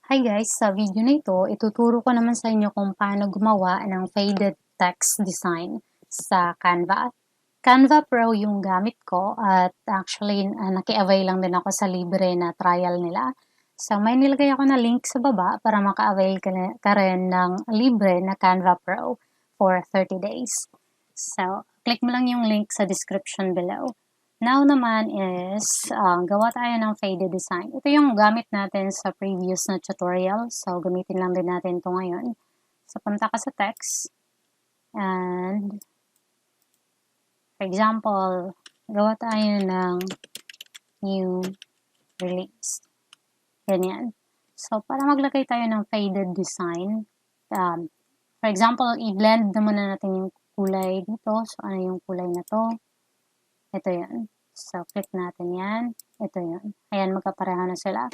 Hi guys, sa video na ito, ituturo ko naman sa inyo kung paano gumawa ng faded text design sa Canva. Canva Pro yung gamit ko at actually naki-avail lang din ako sa libre na trial nila. So may nilagay ako na link sa baba para maka-avail ka rin ng libre na Canva Pro for 30 days. So click mo lang yung link sa description below. Now naman is, gawa tayo ng faded design. Ito yung gamit natin sa previous na tutorial. So, gamitin lang din natin ito ngayon. So, punta ka sa text. And, for example, gawa tayo ng new release. Ganyan. So, para maglagay tayo ng faded design, for example, i-blend na muna natin yung kulay dito. So, ano yung kulay na to? Ito yan. So, click natin yan. Ito yan. Ayan, magkapareha na sila.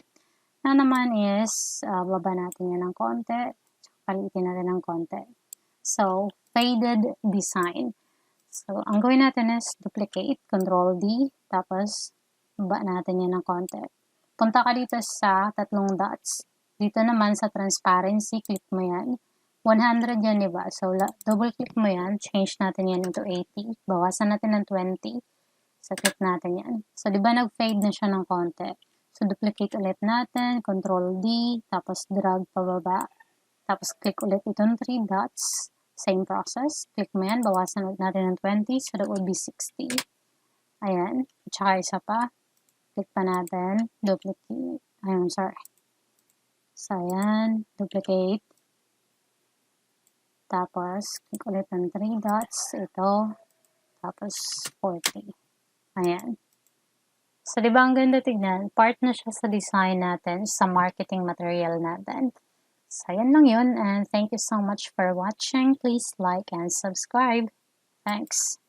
Na naman is, baba natin yan ng konti. Palitin natin ng konti. So, faded design. So, ang gawin natin is duplicate, Control D, tapos baba natin yan ng konti. Punta ka dito sa tatlong dots. Dito naman sa transparency, click mo yan. 100 yan, diba? So, double click mo yan. Change natin yan into 80. Bawasan natin ng 20. So, click natin yan. So, di ba nag-fade na siya ng konti? So, duplicate ulit natin, Control D, tapos drag pababa. Tapos, click ulit itong 3 dots. Same process. Click mo yan, bawasan ulit natin ng 20, so that would be 60. Ayan. At saka isa pa. Click pa natin, duplicate. Ayun, sorry. So, ayan, duplicate. Tapos, click ulit ng 3 dots. Ito. Tapos, 40. Ayan. So, di ba ang ganda tignan? Part na siya sa design natin, sa marketing material natin. So, yan lang yun. And thank you so much for watching. Please like and subscribe. Thanks.